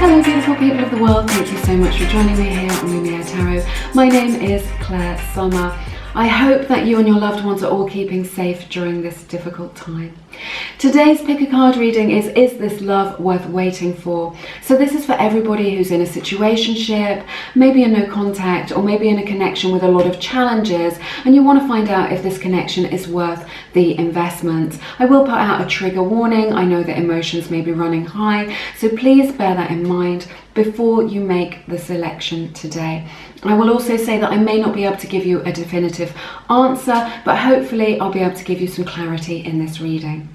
Hello beautiful people of the world, thank you so much for joining me here on Untitled Tarot. My name is Claire Summer. I hope that you and your loved ones are all keeping safe during this difficult time. Today's pick a card reading is this love worth waiting for? So this is for everybody who's in a situationship, maybe in no contact, or maybe in a connection with a lot of challenges, and you want to find out if this connection is worth the investment. I will put out a trigger warning. I know that emotions may be running high, so please bear that in mind before you make the selection today. I will also say that I may not be able to give you a definitive answer, but hopefully I'll be able to give you some clarity in this reading.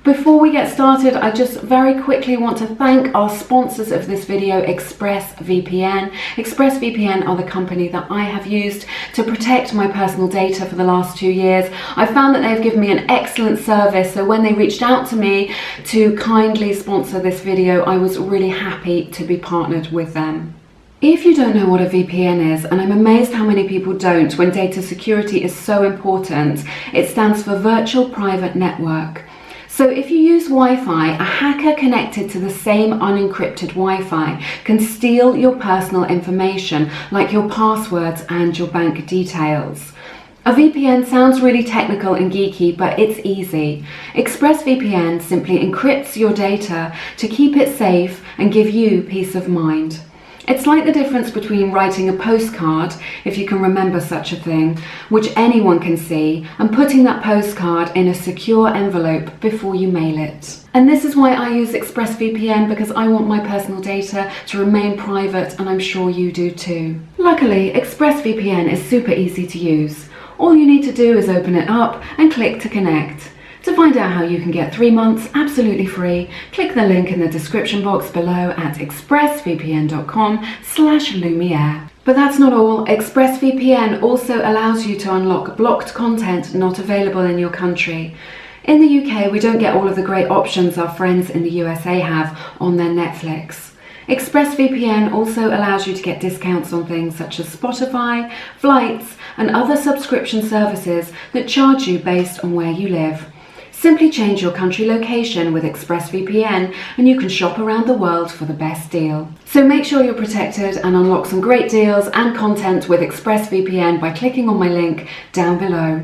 Before we get started, I just very quickly want to thank our sponsors of this video, ExpressVPN. ExpressVPN are the company that I have used to protect my personal data for the last 2 years. I found that they've given me an excellent service, so when they reached out to me to kindly sponsor this video, I was really happy to be partnered with them. If you don't know what a VPN is, and I'm amazed how many people don't when data security is so important, it stands for Virtual Private Network. So if you use Wi-Fi, a hacker connected to the same unencrypted Wi-Fi can steal your personal information, like your passwords and your bank details. A VPN sounds really technical and geeky, but it's easy. ExpressVPN simply encrypts your data to keep it safe and give you peace of mind. It's like the difference between writing a postcard, if you can remember such a thing, which anyone can see, and putting that postcard in a secure envelope before you mail it. And this is why I use ExpressVPN, because I want my personal data to remain private, and I'm sure you do too. Luckily, ExpressVPN is super easy to use. All you need to do is open it up and click to connect. To find out how you can get 3 months absolutely free, click the link in the description box below at expressvpn.com/Lumiere. But that's not all. ExpressVPN also allows you to unlock blocked content not available in your country. In the UK, we don't get all of the great options our friends in the USA have on their Netflix. ExpressVPN also allows you to get discounts on things such as Spotify, flights, and other subscription services that charge you based on where you live. Simply change your country location with ExpressVPN and you can shop around the world for the best deal. So make sure you're protected and unlock some great deals and content with ExpressVPN by clicking on my link down below.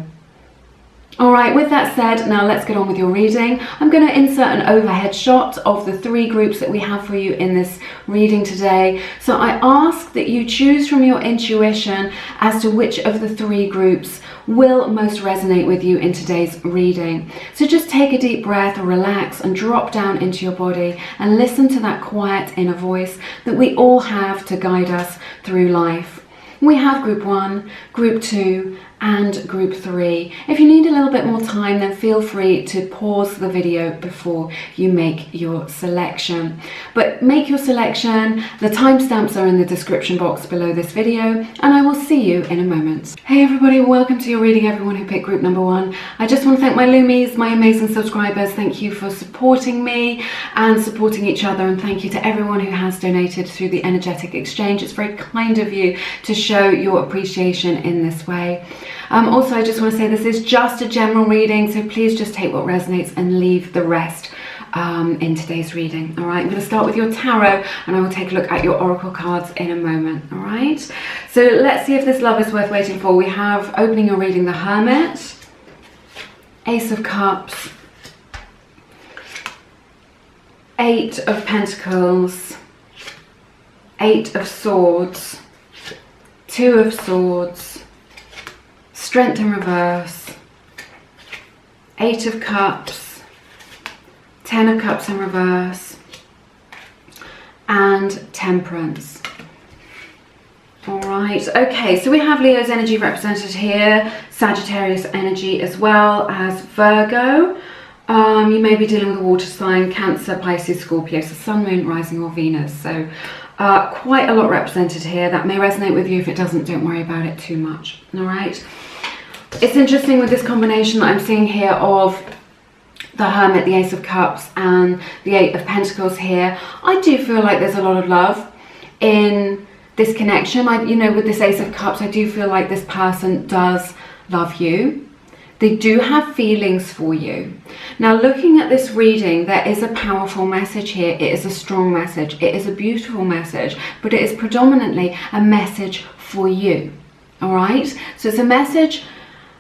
Alright, with that said, now let's get on with your reading. I'm going to insert an overhead shot of the 3 groups that we have for you in this reading today. So I ask that you choose from your intuition as to which of the 3 groups will most resonate with you in today's reading. So just take a deep breath, relax, and drop down into your body and listen to that quiet inner voice that we all have to guide us through life. We have group 1, group 2, and group 3. If you need a little bit more time, then feel free to pause the video before you make your selection. But make your selection. The timestamps are in the description box below this video, and I will see you in a moment. Hey everybody, welcome to your reading, everyone who picked group number 1. I just want to thank my Loomies, my amazing subscribers. Thank you for supporting me and supporting each other, and thank you to everyone who has donated through the energetic exchange. It's very kind of you to show your appreciation in this way. Also, I just want to say this is just a general reading, so please just take what resonates and leave the rest in today's reading. All right, I'm going to start with your tarot and I will take a look at your oracle cards in a moment. All right, so let's see if this love is worth waiting for. We have, opening your reading, the Hermit, Ace of Cups, 8 of Pentacles, 8 of Swords, 2 of Swords, Strength in reverse, 8 of Cups, 10 of Cups in reverse, and Temperance. Alright, okay, so we have Leo's energy represented here, Sagittarius energy as well as Virgo. You may be dealing with a water sign, Cancer, Pisces, Scorpio, so Sun, Moon, Rising or Venus. So quite a lot represented here. That may resonate with you. If it doesn't, don't worry about it too much. Alright. It's interesting with this combination that I'm seeing here of the Hermit, the Ace of Cups, and the 8 of Pentacles here. I do feel like there's a lot of love in this connection. You know, with this Ace of Cups, I do feel like this person does love you. They do have feelings for you. Now, looking at this reading, there is a powerful message here. It is a strong message. It is a beautiful message, but it is predominantly a message for you. All right? So it's a message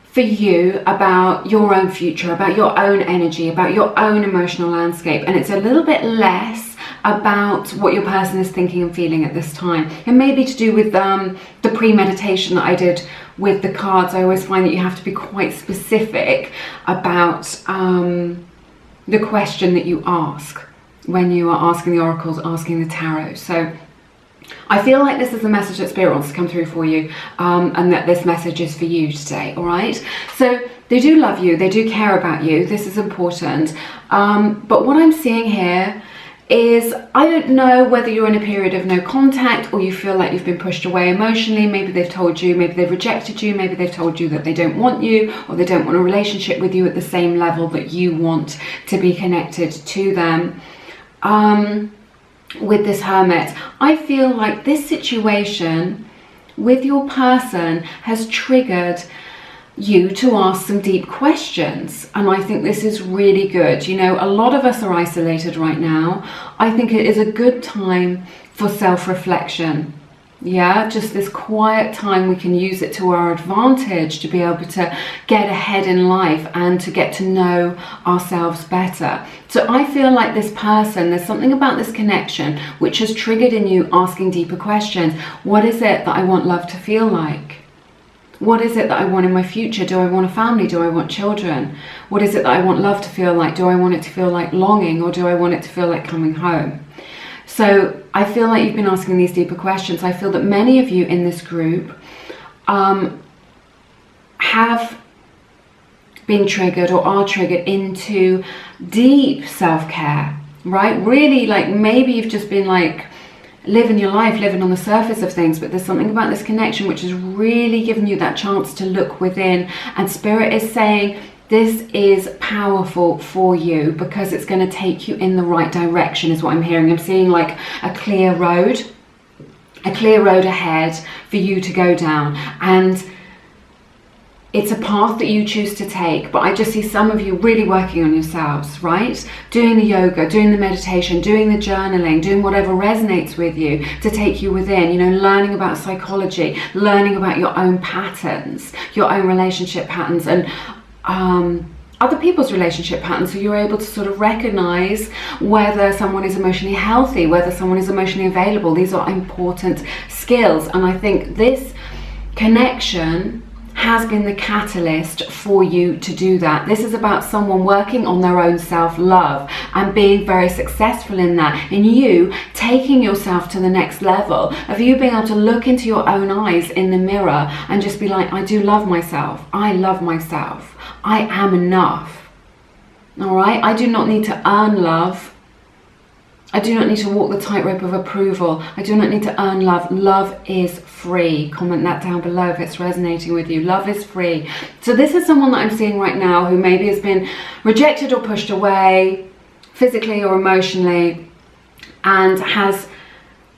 for you about your own future, about your own energy, about your own emotional landscape. And it's a little bit less about what your person is thinking and feeling at this time. It may be to do with the premeditation that I did with the cards. I always find that you have to be quite specific about the question that you ask when you are asking the oracles, asking the tarot. So I feel like this is a message that Spirit wants to come through for you, and that this message is for you today, all right? So they do love you, they do care about you, this is important. But what I'm seeing here is, I don't know whether you're in a period of no contact or you feel like you've been pushed away emotionally. Maybe they've told you, maybe they've rejected you, maybe they've told you that they don't want you, or they don't want a relationship with you at the same level that you want to be connected to them. With this Hermit, I feel like this situation with your person has triggered you to ask some deep questions, and I think this is really good. You know, a lot of us are isolated right now. I think it is a good time for self-reflection. Yeah, just this quiet time, we can use it to our advantage to be able to get ahead in life and to get to know ourselves better. So I feel like this person, there's something about this connection which has triggered in you asking deeper questions. What is it that I want love to feel like? What is it that I want in my future? Do I want a family? Do I want children? What is it that I want love to feel like? Do I want it to feel like longing, or do I want it to feel like coming home? So I feel like you've been asking these deeper questions. I feel that many of you in this group have been triggered or are triggered into deep self-care, right? Really, like, maybe you've just been like living your life, living on the surface of things, but there's something about this connection which has really given you that chance to look within. And Spirit is saying, this is powerful for you because it's going to take you in the right direction, is what I'm hearing. I'm seeing like a clear road ahead for you to go down. And it's a path that you choose to take, but I just see some of you really working on yourselves, right? Doing the yoga, doing the meditation, doing the journaling, doing whatever resonates with you to take you within, you know, learning about psychology, learning about your own patterns, your own relationship patterns, and other people's relationship patterns, so you're able to sort of recognize whether someone is emotionally healthy, whether someone is emotionally available. These are important skills, and I think this connection has been the catalyst for you to do that. This is about someone working on their own self-love and being very successful in that, and you taking yourself to the next level of you being able to look into your own eyes in the mirror and just be like, I do love myself, I love myself, I am enough. All right, I do not need to earn love. I do not need to walk the tightrope of approval. I do not need to earn love. Love is free. Comment that down below if it's resonating with you. Love is free. So this is someone that I'm seeing right now who maybe has been rejected or pushed away physically or emotionally, and has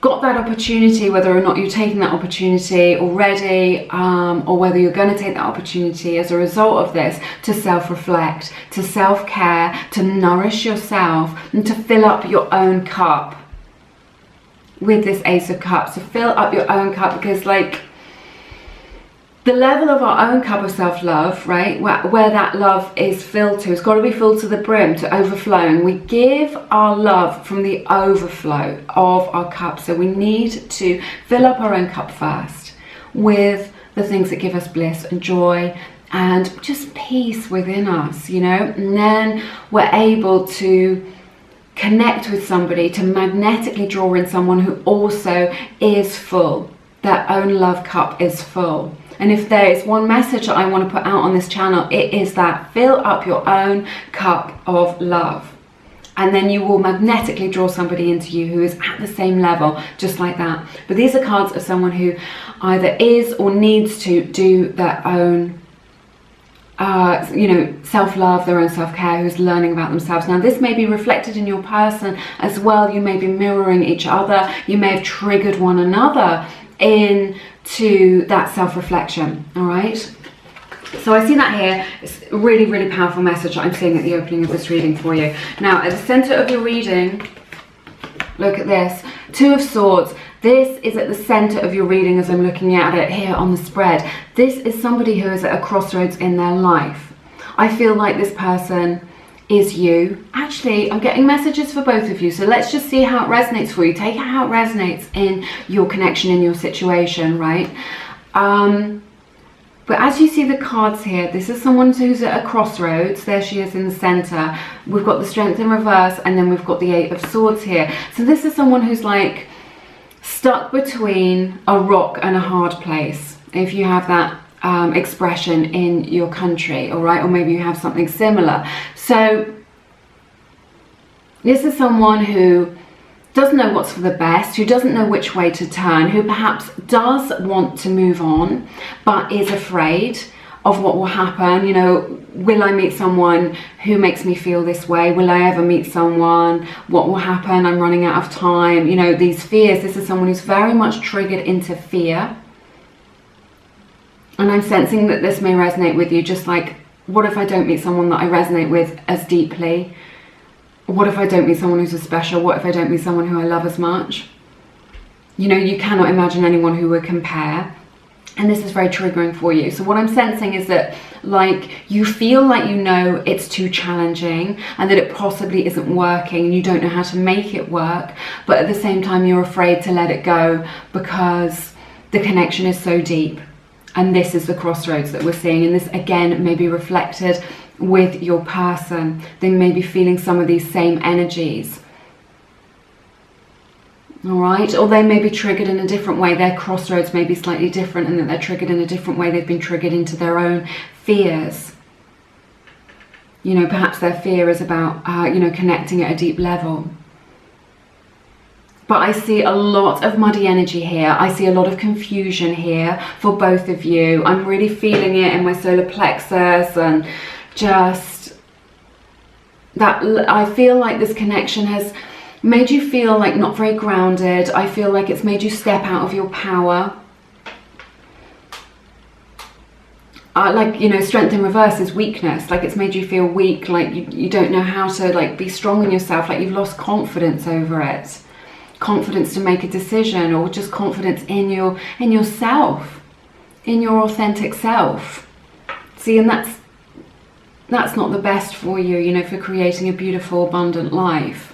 got that opportunity, whether or not you're taking that opportunity already, or whether you're going to take that opportunity as a result of this, to self-reflect, to self-care, to nourish yourself, and to fill up your own cup with this Ace of Cups. So fill up your own cup, because like the level of our own cup of self-love, right, where that love is filled to, it's got to be filled to the brim, to overflowing. We give our love from the overflow of our cup. So we need to fill up our own cup first with the things that give us bliss and joy and just peace within us, you know, and then we're able to connect with somebody, to magnetically draw in someone who also is full. Their own love cup is full. And if there is one message that I want to put out on this channel, it is that fill up your own cup of love. And then you will magnetically draw somebody into you who is at the same level, just like that. But these are cards of someone who either is or needs to do their own you know, self-love, their own self-care, who's learning about themselves. Now this may be reflected in your person as well. You may be mirroring each other. You may have triggered one another into that self-reflection. All right, So I see that here. It's a really, really powerful message that I'm seeing at the opening of this reading for you. Now, at the center of your reading, look at this. Two of Swords. This is at the center of your reading as I'm looking at it here on the spread. This is somebody who is at a crossroads in their life. I feel like this person is you. Actually, I'm getting messages for both of you. So let's just see how it resonates for you. Take how it resonates in your connection, in your situation, right? But as you see the cards here, this is someone who's at a crossroads. There she is in the center. We've got the Strength in reverse, and then we've got the Eight of Swords here. So this is someone who's like stuck between a rock and a hard place. If you have that expression in your country, all right, or maybe you have something similar. So this is someone who doesn't know what's for the best, who doesn't know which way to turn, who perhaps does want to move on, but is afraid of what will happen. You know, will I meet someone who makes me feel this way? Will I ever meet someone? What will happen? I'm running out of time. You know, these fears. This is someone who's very much triggered into fear. And I'm sensing that this may resonate with you, just like, what if I don't meet someone that I resonate with as deeply? What if I don't meet someone who's as special? What if I don't meet someone who I love as much? You know, you cannot imagine anyone who would compare. And this is very triggering for you. So what I'm sensing is that, like, you feel like you know it's too challenging and that it possibly isn't working and you don't know how to make it work. But at the same time, you're afraid to let it go because the connection is so deep. And this is the crossroads that we're seeing. And this, again, may be reflected with your person. They may be feeling some of these same energies. All right, or they may be triggered in a different way. Their crossroads may be slightly different, and that they're triggered in a different way. They've been triggered into their own fears. You know, perhaps their fear is about, you know, connecting at a deep level. But I see a lot of muddy energy here. I see a lot of confusion here for both of you. I'm really feeling it in my solar plexus, and just that I feel like this connection has made you feel like not very grounded. I feel like it's made you step out of your power. Like, you know, Strength in reverse is weakness. Like, it's made you feel weak, like you don't know how to, like, be strong in yourself, like you've lost confidence over it. Confidence to make a decision, or just confidence in yourself, in your authentic self. See, and that's not the best for you, you know, for creating a beautiful, abundant life.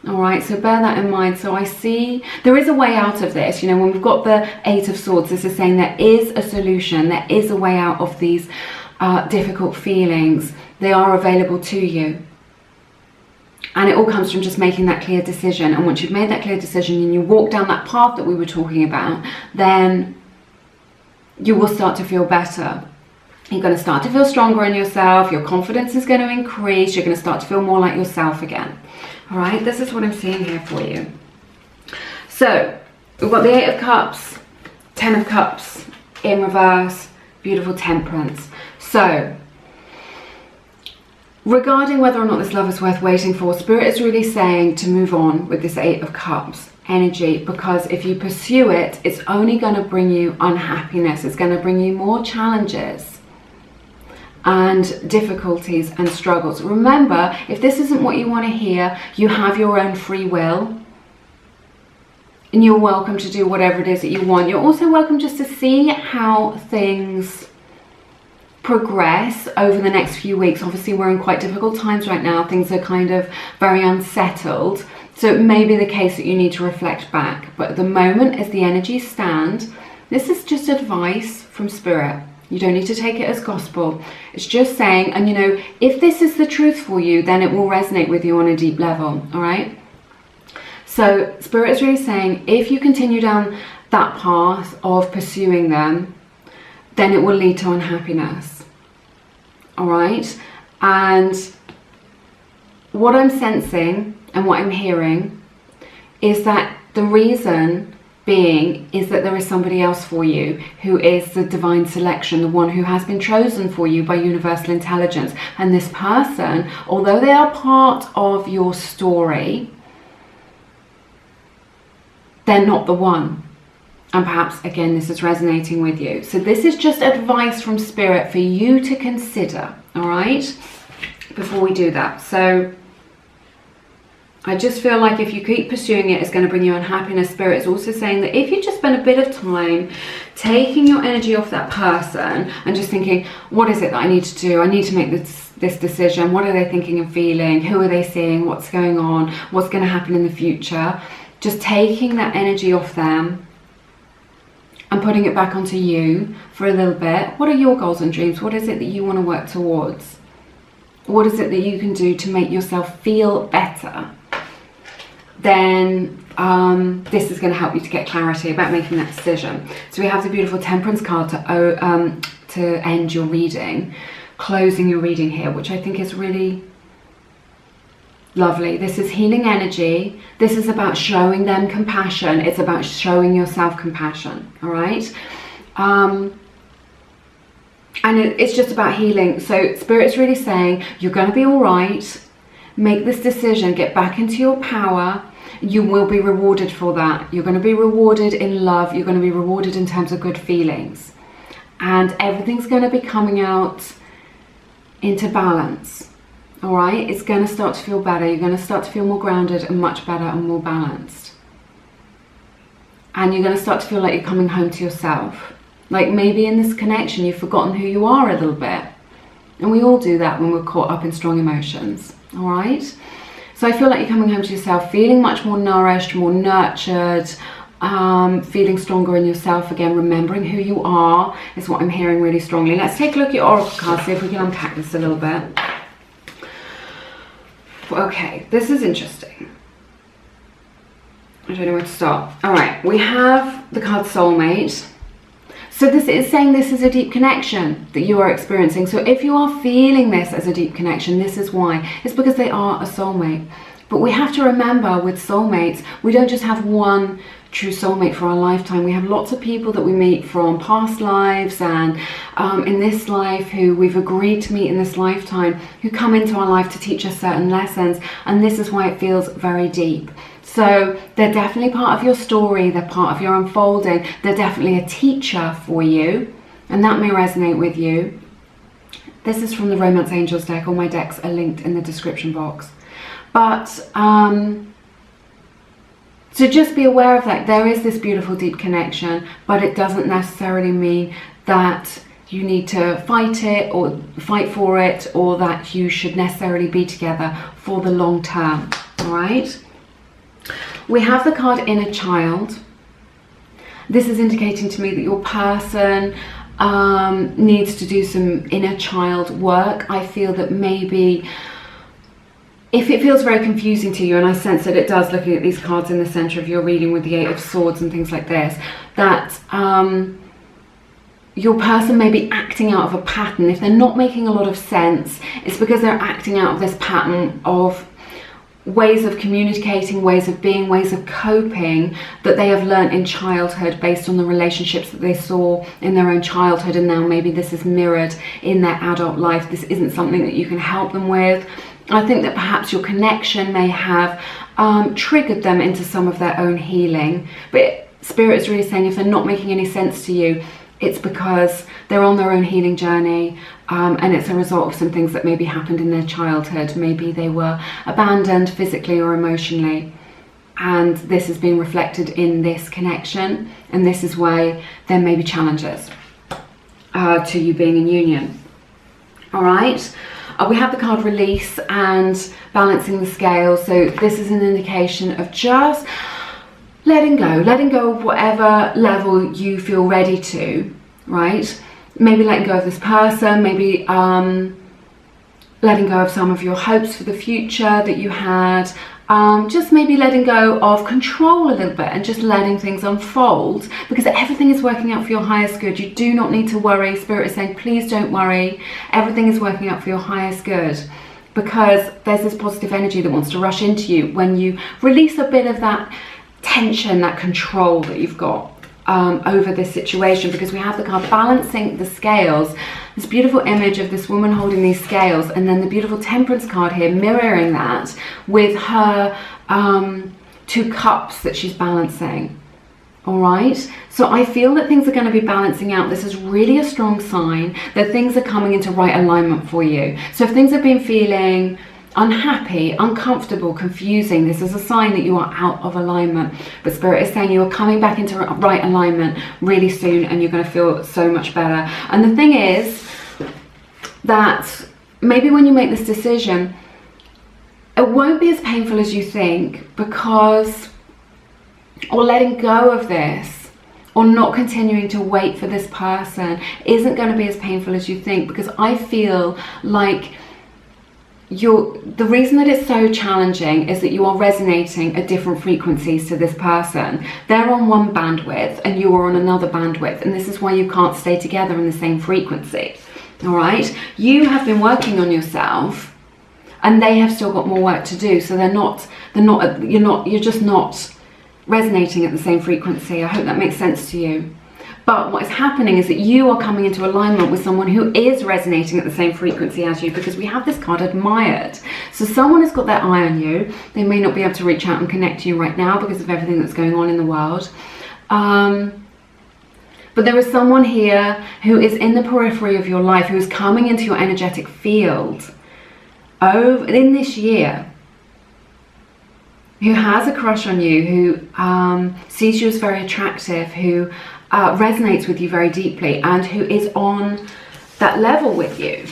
All right, so bear that in mind. So I see there is a way out of this. You know, when we've got the Eight of Swords, this is saying there is a solution. There is a way out of these difficult feelings. They are available to you. And it all comes from just making that clear decision. And once you've made that clear decision and you walk down that path that we were talking about, then you will start to feel better. You're going to start to feel stronger in yourself. Your confidence is going to increase. You're going to start to feel more like yourself again. All right, this is what I'm seeing here for you. So we've got the Eight of Cups, Ten of Cups in reverse, beautiful Temperance. So regarding whether or not this love is worth waiting for, Spirit is really saying to move on with this Eight of Cups energy, because if you pursue it, it's only going to bring you unhappiness. It's going to bring you more challenges and difficulties and struggles. Remember, if this isn't what you want to hear, you have your own free will, and you're welcome to do whatever it is that you want. You're also welcome just to see how things progress over the next few weeks. Obviously, we're in quite difficult times right now. Things are kind of very unsettled. So it may be the case that you need to reflect back. But at the moment, as the energies stand, this is just advice from Spirit. You don't need to take it as gospel. It's just saying, and you know, if this is the truth for you, then it will resonate with you on a deep level, all right? So Spirit is really saying, if you continue down that path of pursuing them, then it will lead to unhappiness, all right? And what I'm sensing and what I'm hearing is that the reason being is that there is somebody else for you who is the divine selection, the one who has been chosen for you by universal intelligence. And this person, although they are part of your story, they're not the one. And perhaps, again, this is resonating with you. So this is just advice from Spirit for you to consider, all right, before we do that. So I just feel like if you keep pursuing it, it's going to bring you unhappiness. Spirit is also saying that if you just spend a bit of time taking your energy off that person and just thinking, what is it that I need to do? I need to make this decision. What are they thinking and feeling? Who are they seeing? What's going on? What's going to happen in the future? Just taking that energy off them and putting it back onto you for a little bit. What are your goals and dreams? What is it that you want to work towards? What is it that you can do to make yourself feel better? Then this is going to help you to get clarity about making that decision. So we have the beautiful Temperance card to end your reading, closing your reading here, which I think is really lovely. This is healing energy. This is about showing them compassion. It's about showing yourself compassion, all right? And it's just about healing. So Spirit's really saying, you're going to be all right. Make this decision. Get back into your power. You will be rewarded for that. You're going to be rewarded in love. You're going to be rewarded in terms of good feelings. And everything's going to be coming out into balance. All right? It's going to start to feel better. You're going to start to feel more grounded and much better and more balanced. And you're going to start to feel like you're coming home to yourself. Like maybe in this connection, you've forgotten who you are a little bit. And we all do that when we're caught up in strong emotions. All right? So I feel like you're coming home to yourself, feeling much more nourished, more nurtured, feeling stronger in yourself again, remembering who you are is what I'm hearing really strongly. Let's take a look at your oracle cards, see if we can unpack this a little bit. Okay, this is interesting. I don't know where to start. All right, we have the card Soulmate. So this is saying this is a deep connection that you are experiencing. So if you are feeling this as a deep connection, this is why. It's because they are a soulmate. But we have to remember with soulmates, we don't just have one true soulmate for our lifetime. We have lots of people that we meet from past lives and in this life who we've agreed to meet in this lifetime, who come into our life to teach us certain lessons. And this is why it feels very deep. So they're definitely part of your story, they're part of your unfolding, they're definitely a teacher for you, and that may resonate with you. This is from the Romance Angels deck. All my decks are linked in the description box. But, so just be aware of that. There is this beautiful deep connection, but it doesn't necessarily mean that you need to fight it or fight for it, or that you should necessarily be together for the long term, all right? We have the card Inner Child. This is indicating to me that your person needs to do some inner child work. I feel that maybe if it feels very confusing to you, and I sense that it does looking at these cards in the center of your reading with the Eight of Swords and things like this, that your person may be acting out of a pattern. If they're not making a lot of sense, it's because they're acting out of this pattern of ways of communicating, ways of being, ways of coping that they have learnt in childhood based on the relationships that they saw in their own childhood, and now maybe this is mirrored in their adult life. This isn't something that you can help them with. I think that perhaps your connection may have triggered them into some of their own healing, but Spirit is really saying if they're not making any sense to you, it's because they're on their own healing journey, and it's a result of some things that maybe happened in their childhood. Maybe they were abandoned physically or emotionally, and this is being reflected in this connection, and this is why there may be challenges to you being in union. All right, we have the card Release and Balancing the Scales. So this is an indication of just letting go of whatever level you feel ready to, right? Maybe letting go of this person, maybe letting go of some of your hopes for the future that you had, just maybe letting go of control a little bit and just letting things unfold, because everything is working out for your highest good. You do not need to worry. Spirit is saying, please don't worry. Everything is working out for your highest good, because there's this positive energy that wants to rush into you when you release a bit of that tension, that control that you've got over this situation. Because we have the card Balancing the Scales, this beautiful image of this woman holding these scales, and then the beautiful Temperance card here mirroring that with her 2 cups that she's balancing. All right, so I feel that things are going to be balancing out. This is really a strong sign that things are coming into right alignment for you. So if things have been feeling unhappy, uncomfortable, confusing, this is a sign that you are out of alignment. But Spirit is saying you are coming back into right alignment really soon, and you're going to feel so much better. And the thing is that maybe when you make this decision, it won't be as painful as you think, because or letting go of this, or not continuing to wait for this person, isn't going to be as painful as you think. Because I feel like the reason that it's so challenging is that you are resonating at different frequencies to this person. They're on one bandwidth and you are on another bandwidth, and this is why you can't stay together in the same frequency. All right, you have been working on yourself, and they have still got more work to do. So you're just not resonating at the same frequency. I hope that makes sense to you. But what is happening is that you are coming into alignment with someone who is resonating at the same frequency as you, because we have this card admired. So someone has got their eye on you. They may not be able to reach out and connect to you right now because of everything that's going on in the world. But there is someone here who is in the periphery of your life, who is coming into your energetic field in this year, who has a crush on you, who sees you as very attractive, who resonates with you very deeply, and who is on that level with you,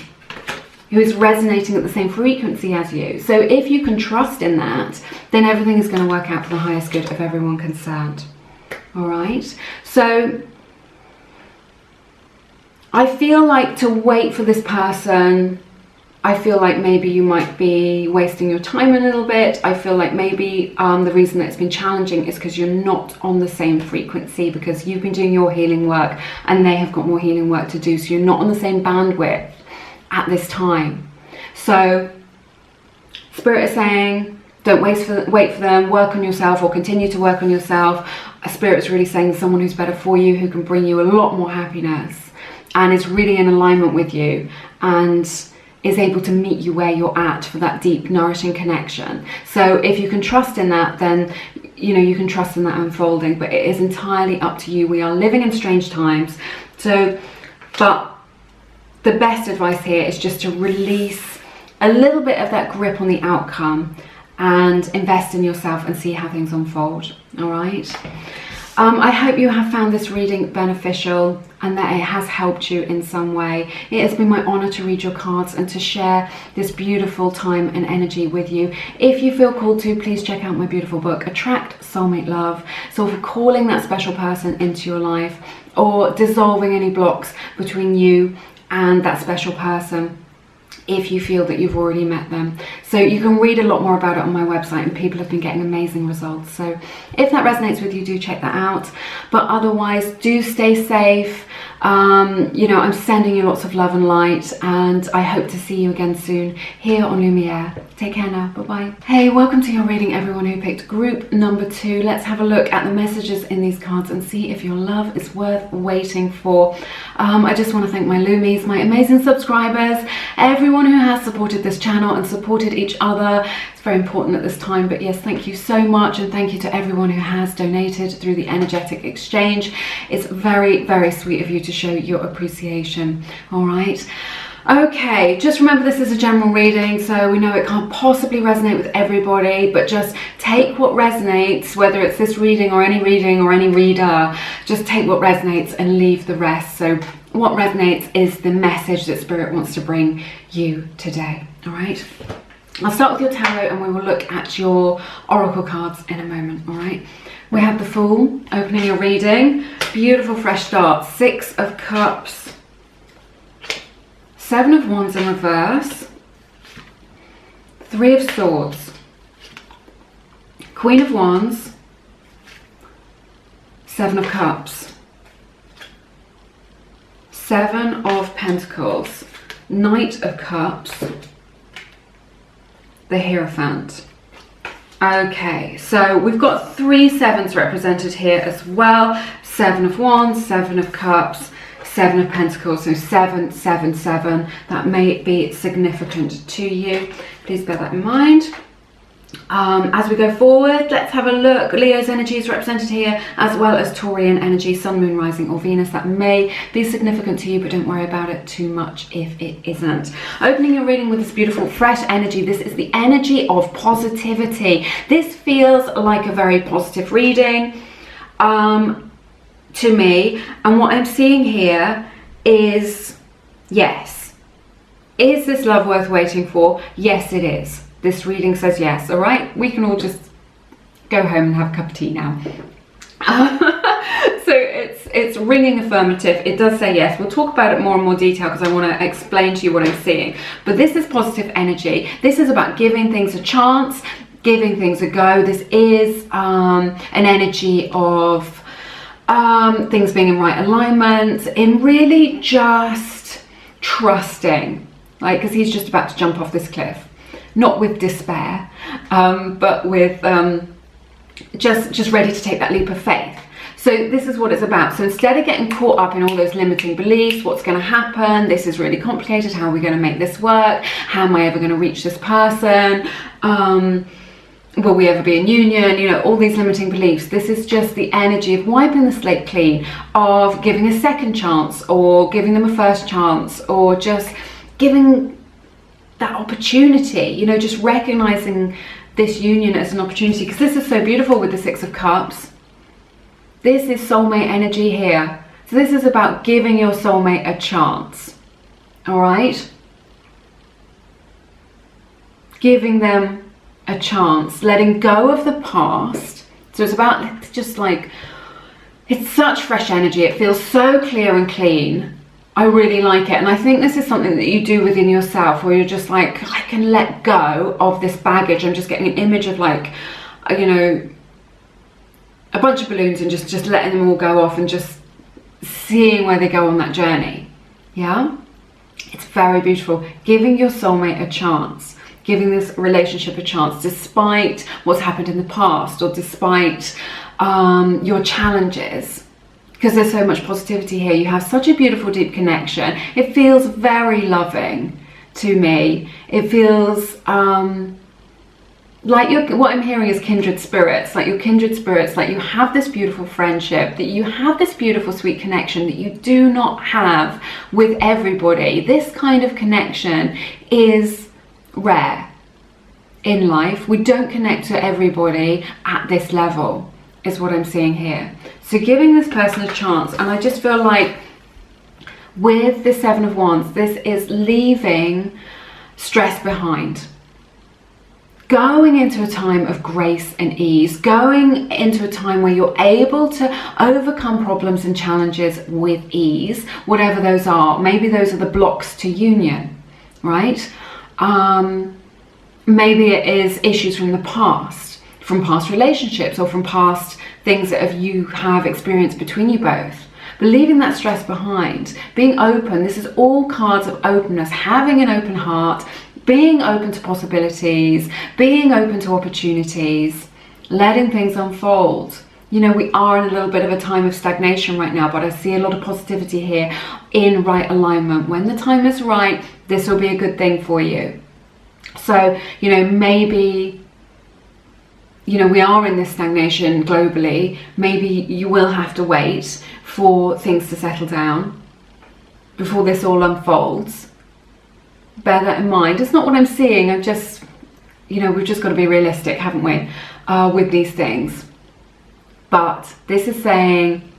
who is resonating at the same frequency as you. So if you can trust in that, then everything is going to work out for the highest good of everyone concerned. All right, so I feel like to wait for this person, I feel like maybe you might be wasting your time a little bit. I feel like maybe the reason that it's been challenging is because you're not on the same frequency, because you've been doing your healing work and they have got more healing work to do. So you're not on the same bandwidth at this time. So Spirit is saying, don't wait for them, work on yourself, or continue to work on yourself. Spirit is really saying someone who's better for you, who can bring you a lot more happiness and is really in alignment with you, and is able to meet you where you're at for that deep, nourishing connection. So if you can trust in that, then you can trust in that unfolding, but it is entirely up to you. We are living in strange times. So, but the best advice here is just to release a little bit of that grip on the outcome and invest in yourself and see how things unfold. All right. I hope you have found this reading beneficial and that it has helped you in some way. It has been my honor to read your cards and to share this beautiful time and energy with you. If you feel called to, please check out my beautiful book, Attract Soulmate Love. So for calling that special person into your life, or dissolving any blocks between you and that special person, if you feel that you've already met them. So you can read a lot more about it on my website, and people have been getting amazing results. So if that resonates with you, do check that out. But otherwise, do stay safe. I'm sending you lots of love and light, and I hope to see you again soon here on Lumiere. Take care now. Bye-bye. Hey, welcome to your reading, everyone who picked group number 2. Let's have a look at the messages in these cards and see if your love is worth waiting for. I just want to thank my Lumies, my amazing subscribers, everyone who has supported this channel and supported each other. It's very important at this time, but yes, thank you so much, and thank you to everyone who has donated through the energetic exchange. It's very, very sweet of you to show your appreciation. All right. Okay, just remember this is a general reading, so we know it can't possibly resonate with everybody, but just take what resonates, whether it's this reading or any reader, just take what resonates and leave the rest. So what resonates is the message that Spirit wants to bring you today. All right. I'll start with your tarot and we will look at your oracle cards in a moment. All right. We have the Fool opening your reading. Beautiful fresh start. 6 of Cups. 7 of Wands in reverse. 3 of Swords. Queen of Wands. 7 of Cups. 7 of Pentacles. Knight of Cups. The Hierophant. Okay, so we've got 3 sevens represented here as well. 7 of Wands, 7 of Cups, 7 of Pentacles. So 7, 7, 7. That may be significant to you. Please bear that in mind. As we go forward, let's have a look. Leo's energy is represented here, as well as Taurian energy, Sun, Moon, Rising or Venus. That may be significant to you, but don't worry about it too much if it isn't. Opening your reading with this beautiful fresh energy. This is the energy of positivity. This feels like a very positive reading to me. And what I'm seeing here is, yes. Is this love worth waiting for? Yes, it is. This reading says yes, all right? We can all just go home and have a cup of tea now. So it's ringing affirmative. It does say yes. We'll talk about it more in more detail because I want to explain to you what I'm seeing. But this is positive energy. This is about giving things a chance, giving things a go. This is an energy of things being in right alignment, in really just trusting, like, because he's just about to jump off this cliff. Not with despair, but with just ready to take that leap of faith. So this is what it's about. So instead of getting caught up in all those limiting beliefs, what's going to happen, this is really complicated, how are we going to make this work, how am I ever going to reach this person, will we ever be in union, you know, all these limiting beliefs. This is just the energy of wiping the slate clean, of giving a second chance, or giving them a first chance, or just giving that opportunity, you know, just recognizing this union as an opportunity, because this is so beautiful with the Six of Cups. This is soulmate energy here. So this is about giving your soulmate a chance, all right? Giving them a chance, letting go of the past. So it's about just like, it's such fresh energy. It feels so clear and clean. I really like it, and I think this is something that you do within yourself, where you're just like, I can let go of this baggage. I'm just getting an image of, like, you know, a bunch of balloons and just letting them all go off and just seeing where they go on that journey. Yeah, it's very beautiful. Giving your soulmate a chance, giving this relationship a chance, despite what's happened in the past, or despite your challenges. Because there's so much positivity here. You have such a beautiful, deep connection. It feels very loving to me. It feels like what I'm hearing is kindred spirits, like you're kindred spirits, like you have this beautiful friendship, that you have this beautiful, sweet connection that you do not have with everybody. This kind of connection is rare in life. We don't connect to everybody at this level, is what I'm seeing here. So giving this person a chance, and I just feel like with the Seven of Wands, this is leaving stress behind. Going into a time of grace and ease, going into a time where you're able to overcome problems and challenges with ease, whatever those are. Maybe those are the blocks to union, right? Maybe it is issues from the past, from past relationships, or from past things that you have experienced between you both. But leaving that stress behind, being open. This is all cards of openness, having an open heart, being open to possibilities, being open to opportunities, letting things unfold. You know, we are in a little bit of a time of stagnation right now, but I see a lot of positivity here in right alignment. When the time is right, this will be a good thing for you. So, you know, maybe, you know, we are in this stagnation globally. Maybe you will have to wait for things to settle down before this all unfolds. Bear that in mind. It's not what I'm seeing. I'm just, you know, we've just got to be realistic, haven't we, with these things. But this is saying,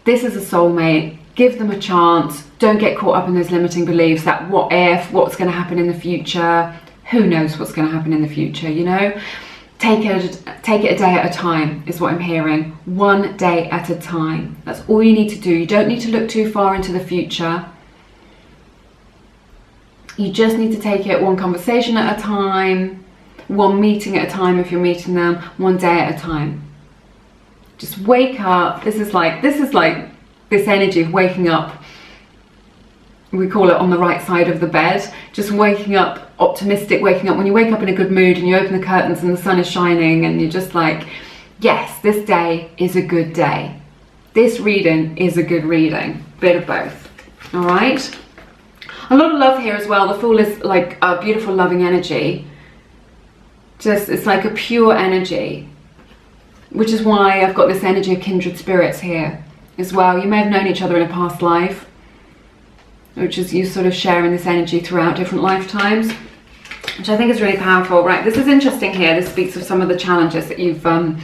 this is a soulmate. Give them a chance. Don't get caught up in those limiting beliefs, that what if, what's going to happen in the future. Who knows what's going to happen in the future, you know? Take it a day at a time is what I'm hearing. One day at a time. That's all you need to do. You don't need to look too far into the future. You just need to take it one conversation at a time, one meeting at a time if you're meeting them, one day at a time. Just wake up. This is like this energy of waking up. We call it on the right side of the bed. Just waking up, optimistic, waking up. When you wake up in a good mood and you open the curtains and the sun is shining and you're just like, yes, this day is a good day. This reading is a good reading. Bit of both. All right? A lot of love here as well. The Fool is like a beautiful, loving energy. Just, it's like a pure energy, which is why I've got this energy of kindred spirits here as well. You may have known each other in a past life, which is you sort of sharing this energy throughout different lifetimes, which I think is really powerful. Right, this is interesting here. This speaks of some of the challenges that you've are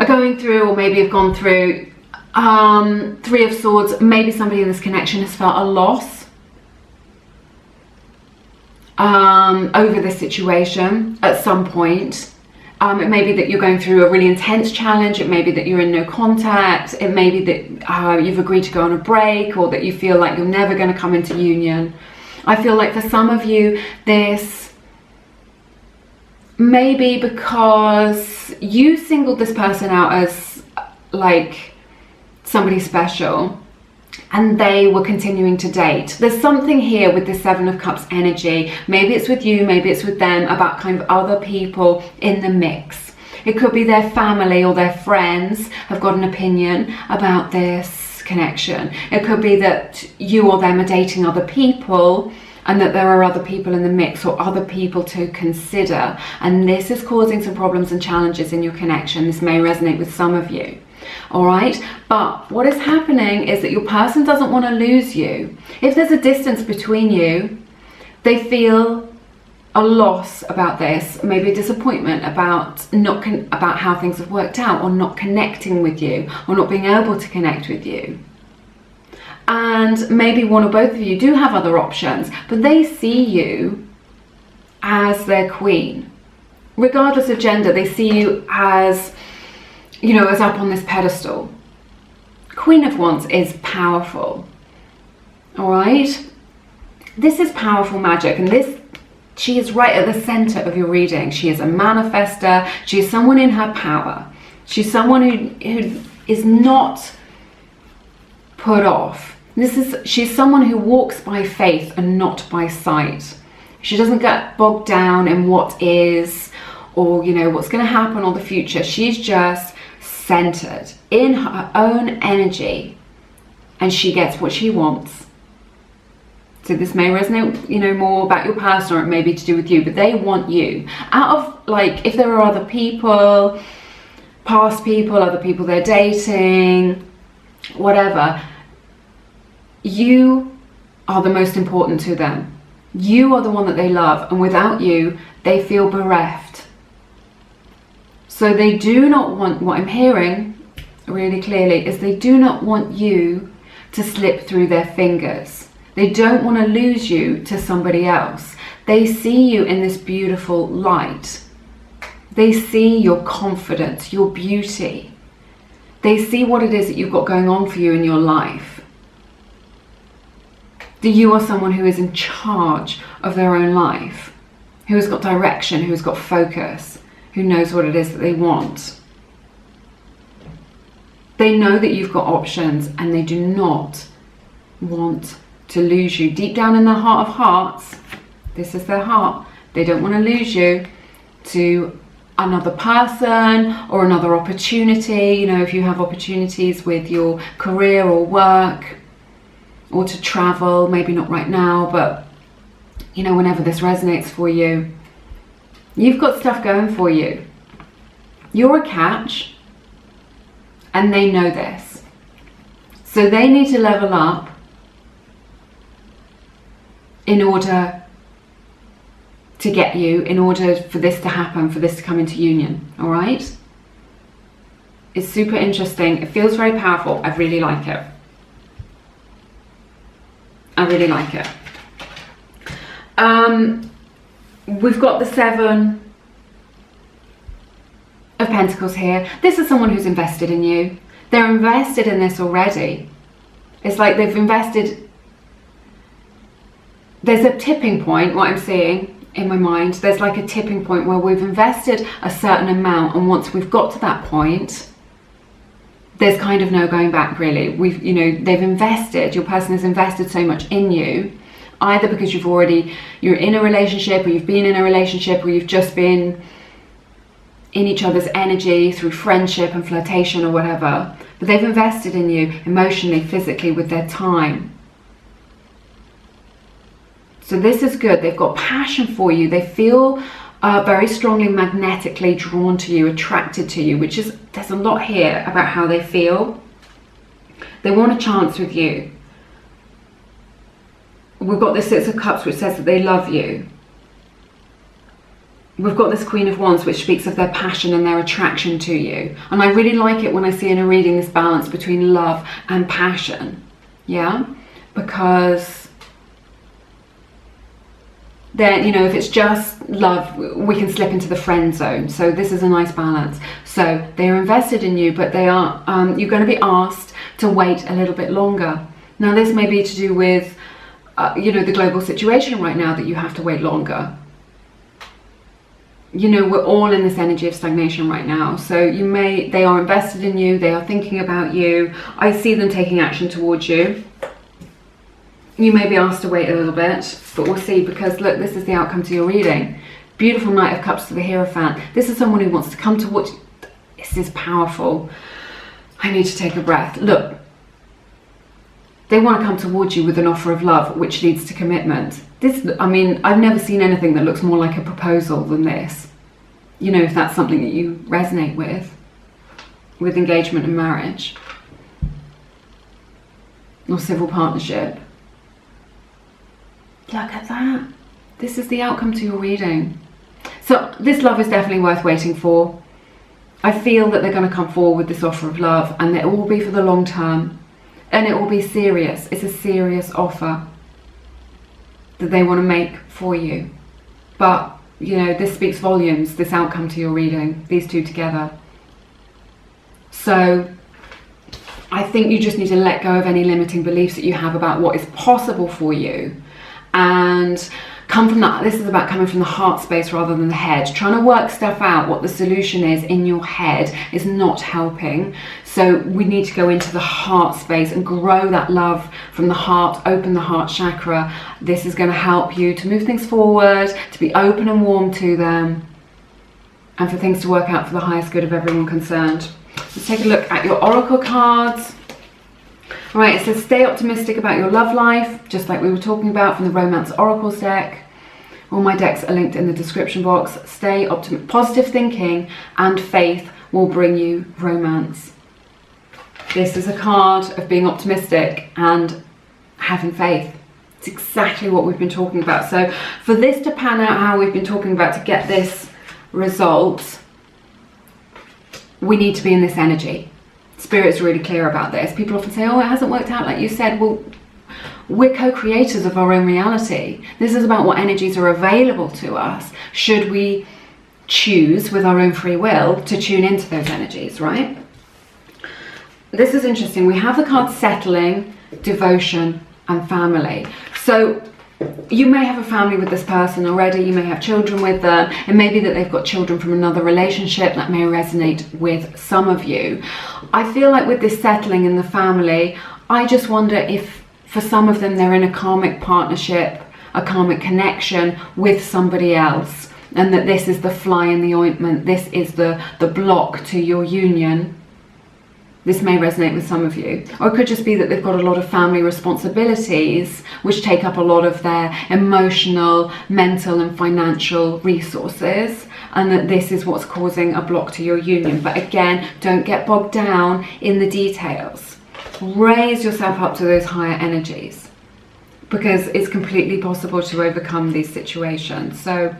going through, or maybe have gone through. Three of Swords, maybe somebody in this connection has felt a loss over this situation at some point. It may be that you're going through a really intense challenge. It may be that you're in no contact. It may be that you've agreed to go on a break, or that you feel like you're never going to come into union. I feel like for some of you, this may be because you singled this person out as like somebody special, and they were continuing to date. There's something here with the Seven of Cups energy. Maybe it's with you, maybe it's with them, about kind of other people in the mix. It could be their family or their friends have got an opinion about this connection. It could be that you or them are dating other people, and that there are other people in the mix, or other people to consider. And this is causing some problems and challenges in your connection. This may resonate with some of you. All right, but what is happening is that your person doesn't want to lose you. If there's a distance between you, they feel a loss about this, maybe a disappointment about about how things have worked out, or not connecting with you, or not being able to connect with you. And maybe one or both of you do have other options, but they see you as their queen. Regardless of gender, they see you as, you know, as up on this pedestal. Queen of Wands is powerful. All right? This is powerful magic, and she is right at the center of your reading. She is a manifester. She is someone in her power. She's someone who is not put off. She's someone who walks by faith and not by sight. She doesn't get bogged down in what is, or, you know, what's going to happen, or the future. She's just centered in her own energy, and she gets what she wants. So this may resonate, you know, more about your person, or it may be to do with you, but they want you. Out of, like, if there are other people, past people, other people they're dating, whatever, you are the most important to them. You are the one that they love, and without you, they feel bereft. So they do not want, what I'm hearing really clearly is they do not want you to slip through their fingers. They don't want to lose you to somebody else. They see you in this beautiful light. They see your confidence, your beauty. They see what it is that you've got going on for you in your life. That you are someone who is in charge of their own life, who has got direction, who has got focus, who knows what it is that they want. They know that you've got options, and they do not want to lose you. Deep down in their heart of hearts, this is their heart. They don't want to lose you to another person or another opportunity. You know, if you have opportunities with your career or work, or to travel, maybe not right now, but, you know, whenever this resonates for you, you've got stuff going for you. You're a catch, and they know this. So they need to level up in order to get you, in order for this to happen, for this to come into union, all right? It's super interesting. It feels very powerful. I really like it. I really like it. We've got the Seven of Pentacles here. This is someone who's invested in you. They're invested in this already. It's like they've invested. There's a tipping point, what I'm seeing in my mind. There's like a tipping point where we've invested a certain amount, and once we've got to that point, there's kind of no going back, really. They've invested, your person has invested so much in you, either because you're in a relationship, or you've been in a relationship, or you've just been in each other's energy through friendship and flirtation or whatever, but they've invested in you emotionally, physically, with their time. So this is good. They've got passion for you. They feel are very strongly magnetically drawn to you, attracted to you, which is, there's a lot here about how they feel. They want a chance with you. We've got this Six of Cups, which says that they love you. We've got this Queen of Wands, which speaks of their passion and their attraction to you. And I really like it when I see in a reading this balance between love and passion. Yeah? Because then, you know, if it's just love, we can slip into the friend zone. So this is a nice balance. So they are invested in you, but they are, you're going to be asked to wait a little bit longer. Now, this may be to do with, you know, the global situation right now, that you have to wait longer. You know, we're all in this energy of stagnation right now. So they are invested in you. They are thinking about you. I see them taking action towards you. You may be asked to wait a little bit, but we'll see, because look, this is the outcome to your reading. Beautiful Knight of Cups to the Hierophant. This is someone who wants to come towards you. This is powerful. I need to take a breath. Look, they want to come towards you with an offer of love, which leads to commitment. This, I mean, I've never seen anything that looks more like a proposal than this. You know, if that's something that you resonate with engagement and marriage, or civil partnership. Look at that. This is the outcome to your reading. So this love is definitely worth waiting for. I feel that they're going to come forward with this offer of love, and it will be for the long term, and it will be serious. It's a serious offer that they want to make for you. But, you know, this speaks volumes, this outcome to your reading, these two together. So I think you just need to let go of any limiting beliefs that you have about what is possible for you, and come from that. This is about coming from the heart space rather than the head. Trying to work stuff out, what the solution is in your head, is not helping. So we need to go into the heart space and grow that love from the heart, open the heart chakra. This is going to help you to move things forward, to be open and warm to them, and for things to work out for the highest good of everyone concerned. Let's take a look at your oracle cards. All right, it says stay optimistic about your love life, just like we were talking about from the Romance Oracles deck. All my decks are linked in the description box. Stay optimistic. Positive thinking and faith will bring you romance. This is a card of being optimistic and having faith. It's exactly what we've been talking about. So for this to pan out how we've been talking about, to get this result, we need to be in this energy. Spirit's really clear about this. People often say, oh, it hasn't worked out like you said. Well, we're co-creators of our own reality. This is about what energies are available to us, should we choose with our own free will to tune into those energies, right? This is interesting. We have the cards settling, devotion, and family. So you may have a family with this person already. You may have children with them. It may be that they've got children from another relationship. That may resonate with some of you. I feel like with this settling in the family, I just wonder if for some of them they're in a karmic partnership, a karmic connection with somebody else, and that this is the fly in the ointment. This is the block to your union. This may resonate with some of you. Or it could just be that they've got a lot of family responsibilities which take up a lot of their emotional, mental and financial resources, and that this is what's causing a block to your union. But again, don't get bogged down in the details. Raise yourself up to those higher energies, because it's completely possible to overcome these situations. So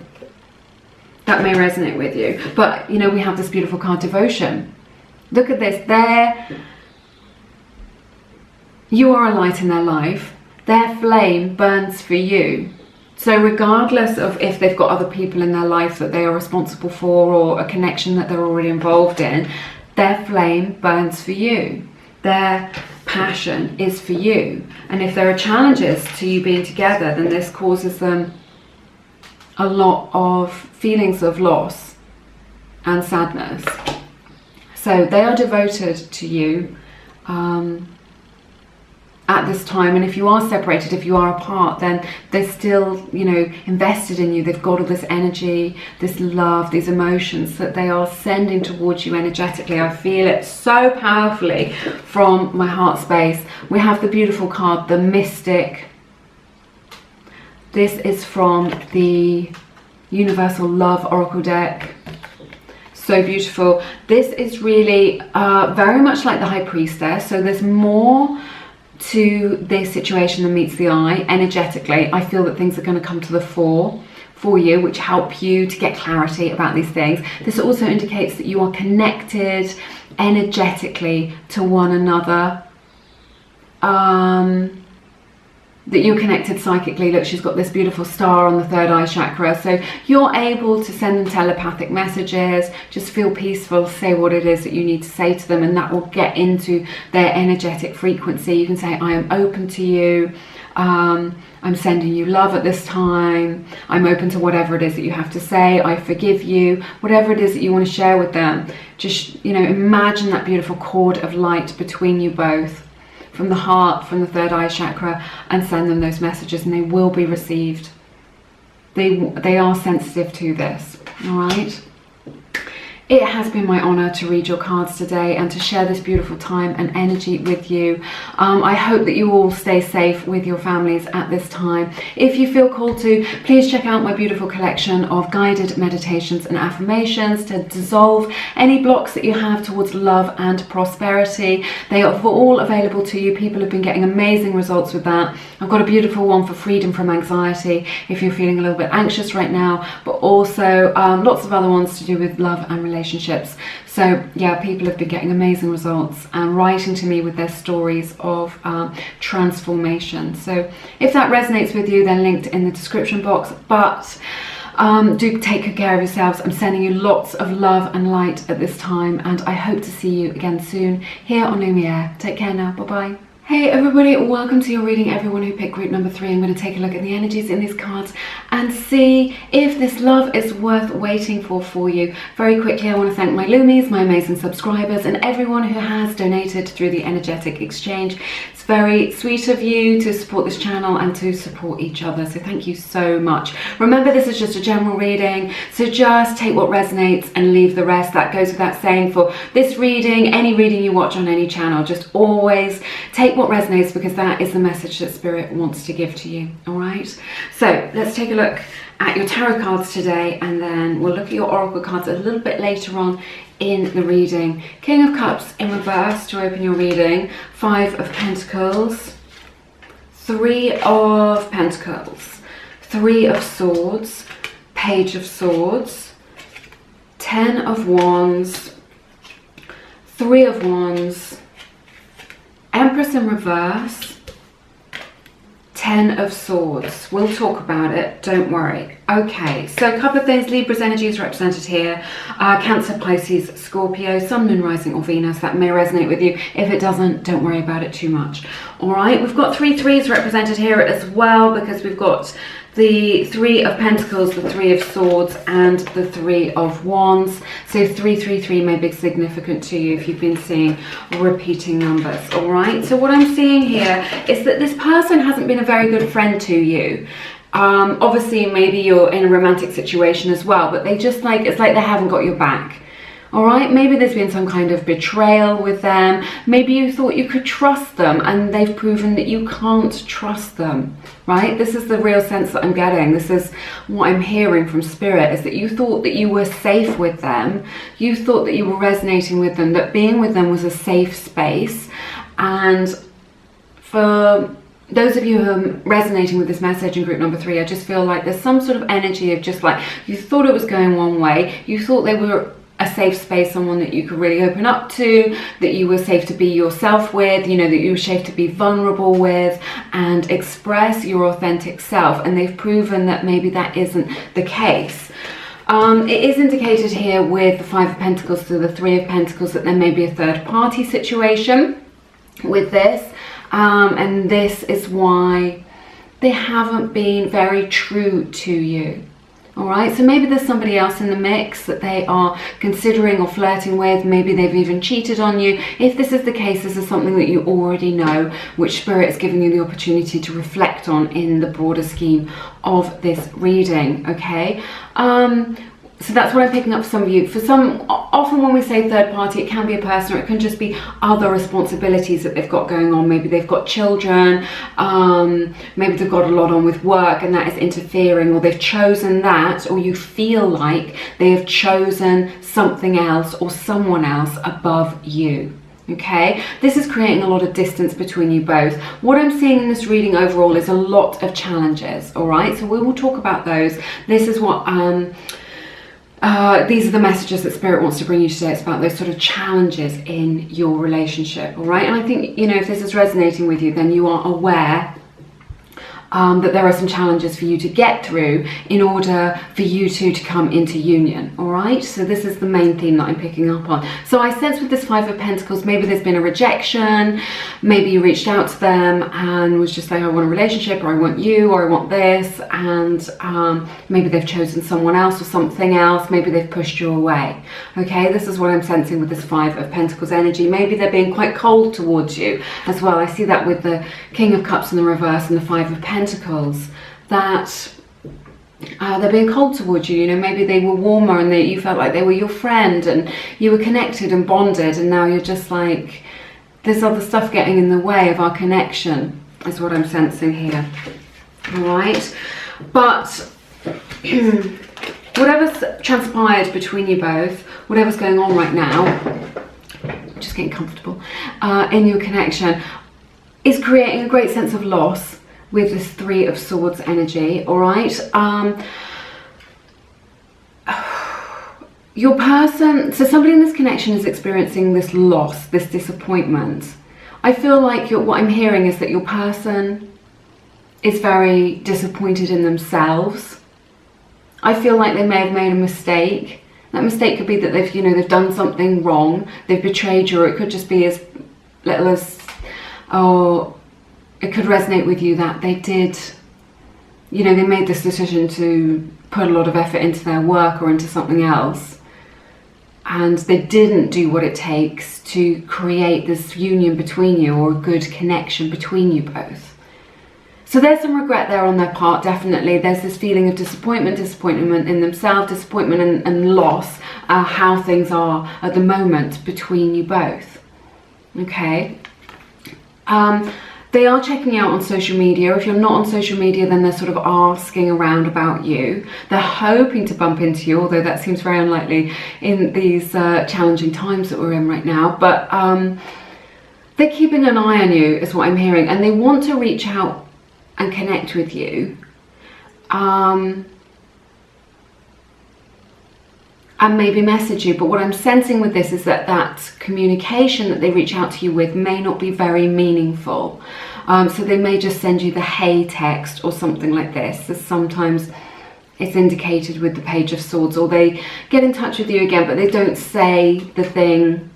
that may resonate with you. But, you know, we have this beautiful card, devotion. Look at this. You are a light in their life. Their flame burns for you. So regardless of if they've got other people in their life that they are responsible for, or a connection that they're already involved in, their flame burns for you. Their passion is for you. And if there are challenges to you being together, then this causes them a lot of feelings of loss and sadness. So they are devoted to you at this time. And if you are separated, if you are apart, then they're still, you know, invested in you. They've got all this energy, this love, these emotions that they are sending towards you energetically. I feel it so powerfully from my heart space. We have the beautiful card, the Mystic. This is from the Universal Love Oracle deck. So beautiful. This is really very much like the High Priestess. So there's more to this situation than meets the eye. Energetically, I feel that things are going to come to the fore for you, which help you to get clarity about these things. This also indicates that you are connected energetically to one another. That you're connected psychically. Look, she's got this beautiful star on the third eye chakra. So you're able to send them telepathic messages, just feel peaceful, say what it is that you need to say to them, and that will get into their energetic frequency. You can say, I am open to you. I'm sending you love at this time. I'm open to whatever it is that you have to say. I forgive you. Whatever it is that you want to share with them. Just, you know, imagine that beautiful cord of light between you both, from the heart, from the third eye chakra, and send them those messages, and they will be received. They are sensitive to this, all right? It has been my honor to read your cards today and to share this beautiful time and energy with you. I hope that you all stay safe with your families at this time. If you feel called to, please check out my beautiful collection of guided meditations and affirmations to dissolve any blocks that you have towards love and prosperity. They are all available to you. People have been getting amazing results with that. I've got a beautiful one for freedom from anxiety if you're feeling a little bit anxious right now, but also lots of other ones to do with love and relationships. So yeah, people have been getting amazing results and writing to me with their stories of transformation. So if that resonates with you, then linked in the description box. But do take good care of yourselves. I'm sending you lots of love and light at this time, and I hope to see you again soon here on Lumiere. Take care now. Bye bye. Hey everybody, welcome to your reading. Everyone who picked group number 3, I'm going to take a look at the energies in these cards and see if this love is worth waiting for you. Very quickly, I want to thank my Loomies, my amazing subscribers, and everyone who has donated through the energetic exchange. It's very sweet of you to support this channel and to support each other, so thank you so much. Remember, this is just a general reading, so just take what resonates and leave the rest. That goes without saying for this reading, any reading you watch on any channel. Just always take what resonates, because that is the message that Spirit wants to give to you. All right, so let's take a look at your tarot cards today, and then we'll look at your oracle cards a little bit later on in the reading. King of Cups in reverse to open your reading, 5 of Pentacles, 3 of Pentacles, 3 of Swords, Page of Swords, 10 of Wands, 3 of Wands, Empress in reverse, 10 of Swords. We'll talk about it, don't worry. Okay, so a couple of things. Libra's energy is represented here. Cancer, Pisces, Scorpio, Sun, Moon, Rising, or Venus. That may resonate with you. If it doesn't, don't worry about it too much. All right, we've got 3 threes represented here as well, because we've got the 3 of Pentacles, the 3 of Swords, and the 3 of Wands. So 333 may be significant to you if you've been seeing repeating numbers. All right, so what I'm seeing here is that this person hasn't been a very good friend to you. Obviously, maybe you're in a romantic situation as well, but they just it's like they haven't got your back. All right, maybe there's been some kind of betrayal with them. Maybe you thought you could trust them, and they've proven that you can't trust them, right? This is the real sense that I'm getting. This is what I'm hearing from Spirit, is that you thought that you were safe with them. You thought that you were resonating with them, that being with them was a safe space. And for those of you who are resonating with this message in group number 3, I just feel like there's some sort of energy of just like, you thought it was going one way. You thought they were a safe space, someone that you could really open up to, that you were safe to be yourself with, you know, that you were safe to be vulnerable with and express your authentic self. And they've proven that maybe that isn't the case. It is indicated here with the 5 of Pentacles to the 3 of Pentacles that there may be a third party situation with this. And this is why they haven't been very true to you. All right, so maybe there's somebody else in the mix that they are considering or flirting with. Maybe they've even cheated on you. If this is the case, this is something that you already know, which Spirit is giving you the opportunity to reflect on in the broader scheme of this reading, okay? So that's what I'm picking up for some of you. For some, often when we say third party, it can be a person, or it can just be other responsibilities that they've got going on. Maybe they've got children, maybe they've got a lot on with work and that is interfering, or they've chosen that, or you feel like they have chosen something else or someone else above you. Okay, this is creating a lot of distance between you both. What I'm seeing in this reading overall is a lot of challenges. All right, so we will talk about those. This is what these are the messages that Spirit wants to bring you today. It's about those sort of challenges in your relationship, all right? And I think, you know, if this is resonating with you, then you are aware that there are some challenges for you to get through in order for you two to come into union, all right? So this is the main theme that I'm picking up on. So I sense with this Five of Pentacles, maybe there's been a rejection, maybe you reached out to them and was just like, I want a relationship, or I want you, or I want this, and maybe they've chosen someone else or something else, maybe they've pushed you away, okay? This is what I'm sensing with this Five of Pentacles energy. Maybe they're being quite cold towards you as well. I see that with the King of Cups in the reverse and the Five of Pentacles, that they're being cold towards you. You know, maybe they were warmer and you felt like they were your friend and you were connected and bonded, and now you're just like, there's other stuff getting in the way of our connection, is what I'm sensing here. All right, but whatever's transpired between you both, whatever's going on right now, just getting comfortable in your connection, is creating a great sense of loss with this Three of Swords energy, all right? Your person, so somebody in this connection is experiencing this loss, this disappointment. I feel like what I'm hearing is that your person is very disappointed in themselves. I feel like they may have made a mistake. That mistake could be that they've, you know, they've done something wrong, they've betrayed you, or it could just be as little as, oh, it could resonate with you that they did, you know, they made this decision to put a lot of effort into their work or into something else, and they didn't do what it takes to create this union between you, or a good connection between you both. So there's some regret there on their part, definitely. There's this feeling of disappointment in themselves, disappointment and loss, how things are at the moment between you both. Okay. They are checking out on social media. If you're not on social media, then they're sort of asking around about you. They're hoping to bump into you, although that seems very unlikely in these challenging times that we're in right now. But they're keeping an eye on you, is what I'm hearing. And they want to reach out and connect with you. And maybe message you. But what I'm sensing with this is that that communication that they reach out to you with may not be very meaningful. So they may just send you the hey text or something like this. So sometimes it's indicated with the Page of Swords, or they get in touch with you again, but they don't say the thing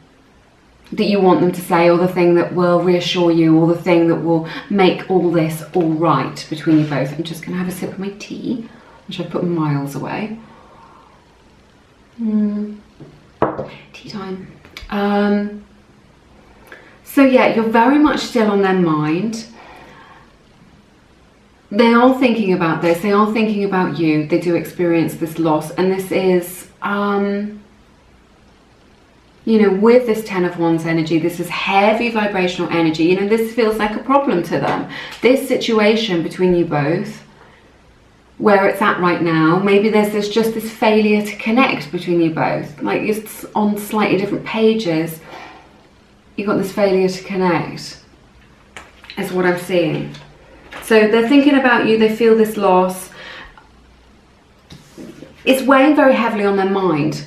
that you want them to say, or the thing that will reassure you, or the thing that will make all this all right between you both. I'm just going to have a sip of my tea, which I put miles away. Tea time. So yeah, you're very much still on their mind. They are thinking about this. They are thinking about you. They do experience this loss, and this is, you know, with this Ten of Wands energy, this is heavy vibrational energy. You know, this feels like a problem to them. This situation between you both, where it's at right now, maybe there's just this failure to connect between you both. Like, it's on slightly different pages. You've got this failure to connect, is what I'm seeing. So they're thinking about you, they feel this loss. It's weighing very heavily on their mind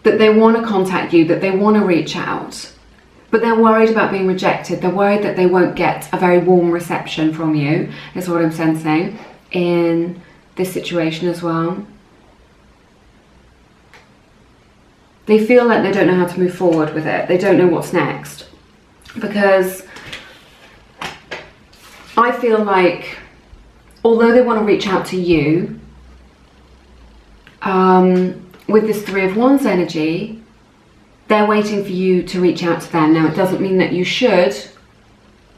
that they want to contact you, that they want to reach out, but they're worried about being rejected. They're worried that they won't get a very warm reception from you, is what I'm sensing in this situation as well. They feel like they don't know how to move forward with it. They don't know what's next, because I feel like although they want to reach out to you, with this Three of Wands energy, they're waiting for you to reach out to them. Now, it doesn't mean that you should,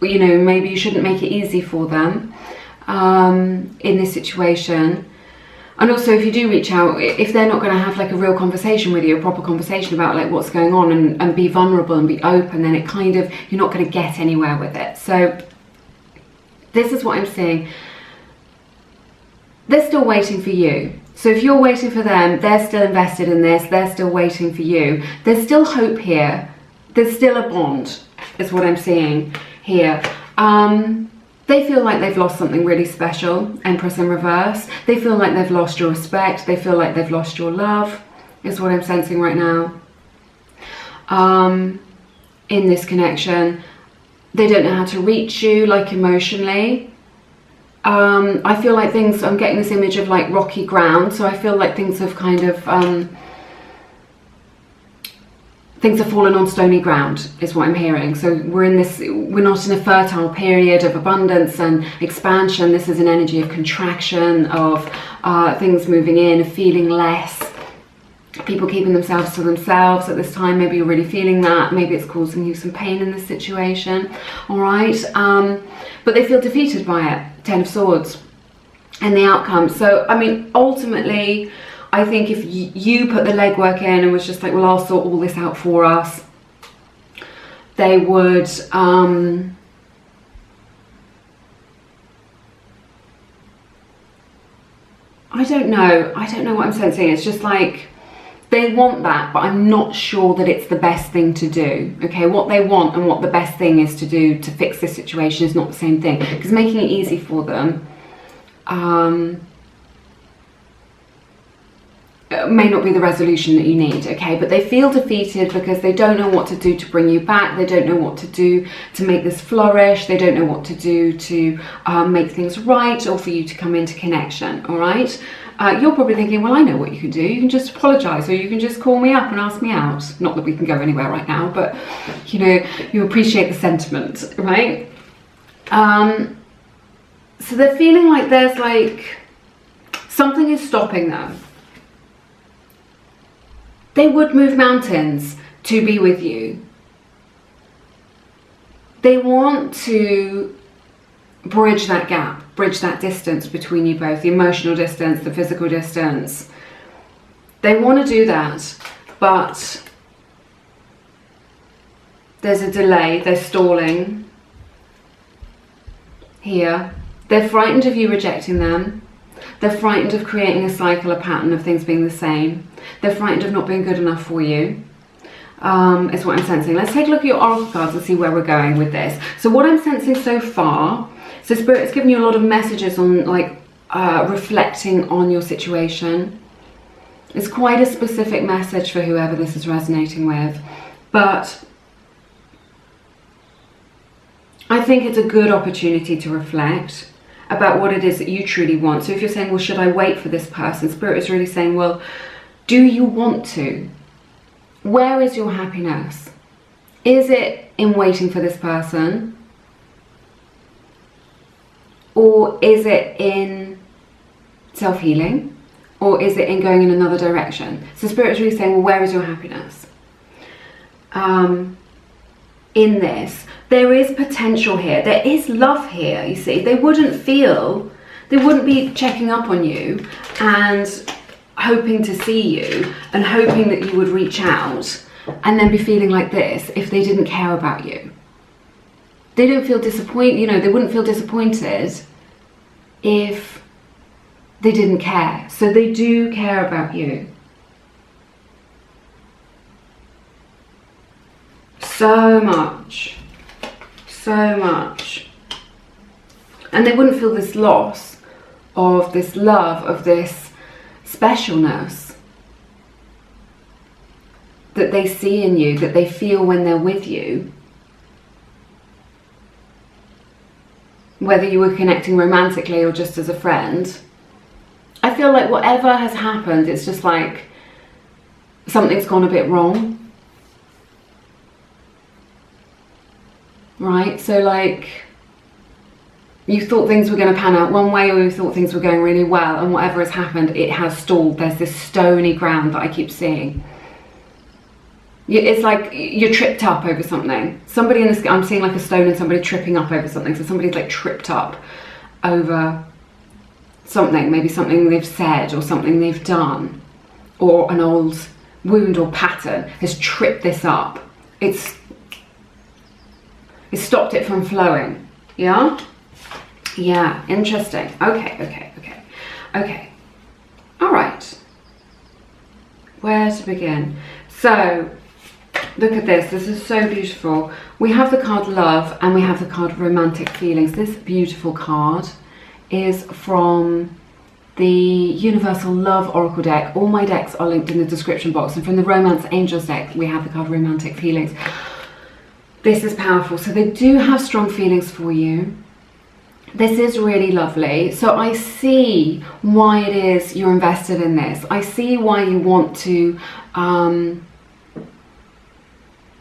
you know, maybe you shouldn't make it easy for them in this situation, And also, if you do reach out, if they're not going to have like a real conversation with you, a proper conversation about like what's going on, and be vulnerable and be open, then it kind of, you're not going to get anywhere with it. So this is what I'm seeing. They're still waiting for you. So if you're waiting for them, they're still invested in this, they're still waiting for you. There's still hope here. There's still a bond, is what I'm seeing here. They feel like they've lost something really special, Empress in reverse. They feel like they've lost your respect. They feel like they've lost your love, is what I'm sensing right now. In this connection, they don't know how to reach you, like emotionally. I feel like things, I'm getting this image of like rocky ground, so I feel like things have kind of, things have fallen on stony ground, is what I'm hearing. So we're not in a fertile period of abundance and expansion. This is an energy of contraction, of things moving in, of feeling less, people keeping themselves to themselves at this time. Maybe you're really feeling that. Maybe it's causing you some pain in this situation, all right? But they feel defeated by it, Ten of Swords, and the outcome. So, I mean, ultimately, I think if you put the legwork in and was just like, well, I'll sort all this out for us, they would, I don't know what I'm sensing. It's just like, they want that, but I'm not sure that it's the best thing to do. Okay, what they want and what the best thing is to do to fix this situation is not the same thing. Because making it easy for them may not be the resolution that you need, okay? But they feel defeated because they don't know what to do to bring you back. They don't know what to do to make this flourish. They don't know what to do to make things right, or for you to come into connection, all right? You're probably thinking, well, I know what you can do. You can just apologize, or you can just call me up and ask me out. Not that we can go anywhere right now, but you know, you appreciate the sentiment, right? So they're feeling like there's like something is stopping them. They would move mountains to be with you. They want to bridge that gap, bridge that distance between you both, the emotional distance, the physical distance. They want to do that, but there's a delay, they're stalling here. They're frightened of you rejecting them. They're frightened of creating a cycle, a pattern of things being the same. They're frightened of not being good enough for you, is what I'm sensing. Let's take a look at your oracle cards and see where we're going with this. So what I'm sensing so far, so Spirit's giving you a lot of messages on like reflecting on your situation. It's quite a specific message for whoever this is resonating with, but I think it's a good opportunity to reflect about what it is that you truly want. So if you're saying, well, should I wait for this person? Spirit is really saying, well, do you want to? Where is your happiness? Is it in waiting for this person? Or is it in self-healing? Or is it in going in another direction? So Spirit is really saying, well, where is your happiness? In this, there is potential here. There is love here, you see. They wouldn't be checking up on you and hoping to see you and hoping that you would reach out and then be feeling like this if they didn't care about you. They don't feel disappointed, you know, they wouldn't feel disappointed if they didn't care. So they do care about you. So much. So much. And they wouldn't feel this loss of this love, of this specialness that they see in you, that they feel when they're with you. Whether you were connecting romantically or just as a friend. I feel like whatever has happened, it's just like something's gone a bit wrong. Right? So like, you thought things were going to pan out one way, or you thought things were going really well, and whatever has happened, it has stalled. There's this stony ground that I keep seeing. It's like you're tripped up over something. Somebody in this, I'm seeing like a stone and somebody tripping up over something. So somebody's like tripped up over something, maybe something they've said or something they've done, or an old wound or pattern has tripped this up. It's stopped it from flowing. Yeah? Yeah, interesting. Okay. All right. Where to begin? So, look at this. This is so beautiful. We have the card Love and we have the card Romantic Feelings. This beautiful card is from the Universal Love Oracle deck. All my decks are linked in the description box. And from the Romance Angels deck, we have the card Romantic Feelings. This is powerful. So they do have strong feelings for you. This is really lovely. So I see why it is you're invested in this. I see why you want to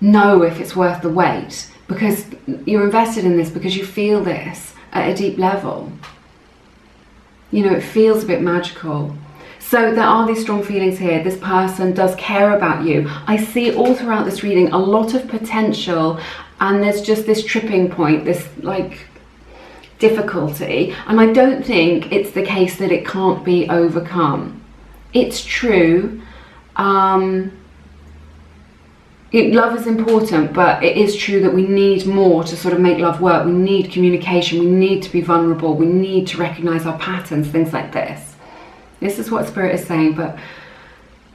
know if it's worth the wait, because you're invested in this because you feel this at a deep level. You know, it feels a bit magical. So there are these strong feelings here. This person does care about you. I see all throughout this reading a lot of potential, and there's just this tripping point, this like difficulty, and I don't think it's the case that it can't be overcome. It's true. Love is important, but it is true that we need more to sort of make love work. We need communication, we need to be vulnerable, we need to recognize our patterns, things like this. This is what Spirit is saying, but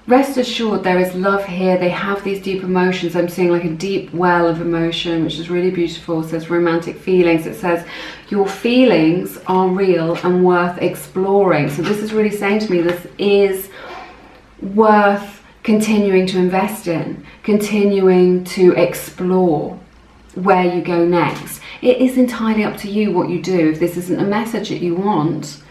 rest assured there is love here. They have these deep emotions. I'm seeing like a deep well of emotion, which is really beautiful. It says romantic feelings. It says your feelings are real and worth exploring. So this is really saying to me, this is worth continuing to invest in, continuing to explore where you go next. It is entirely up to you what you do. If this isn't a message that you want,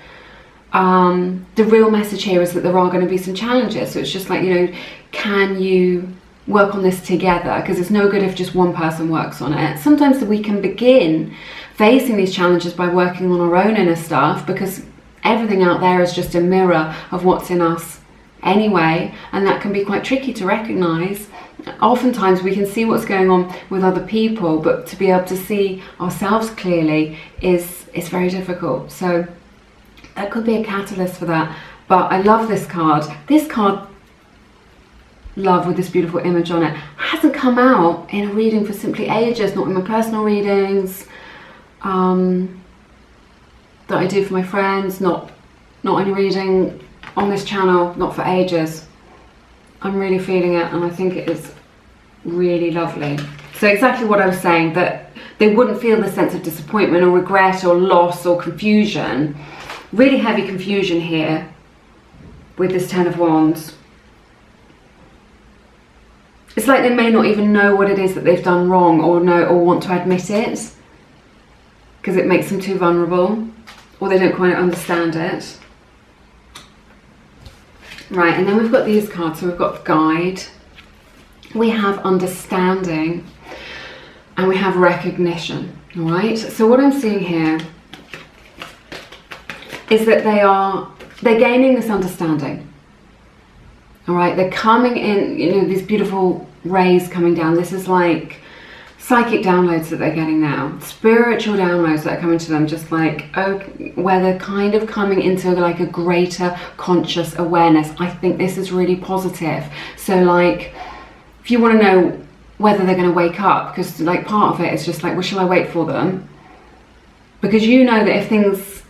the real message here is that there are going to be some challenges. So it's just like, you know, can you work on this together? Because it's no good if just one person works on it. Sometimes we can begin facing these challenges by working on our own inner stuff, because everything out there is just a mirror of what's in us anyway, and that can be quite tricky to recognize. Oftentimes we can see what's going on with other people, but to be able to see ourselves clearly is very difficult. So that could be a catalyst for that. But I love this card. This card, Love, with this beautiful image on it, hasn't come out in a reading for simply ages. Not in my personal readings that I do for my friends, not in a reading on this channel, not for ages. I'm really feeling it, and I think it is really lovely. So exactly what I was saying, that they wouldn't feel the sense of disappointment or regret or loss or confusion. Really heavy confusion here with this Ten of Wands. It's like they may not even know what it is that they've done wrong, or want to admit it, because it makes them too vulnerable, or they don't quite understand it. Right, and then we've got these cards. So we've got Guide, we have Understanding, and we have Recognition. All right, so what I'm seeing here is that they're gaining this understanding. All right, they're coming in, you know, these beautiful rays coming down. This is like psychic downloads that they're getting now, spiritual downloads that are coming to them, just like, oh, where they're kind of coming into like a greater conscious awareness. I think this is really positive. So like, if you want to know whether they're going to wake up, because like part of it is just like, well, shall I wait for them? Because you know that if things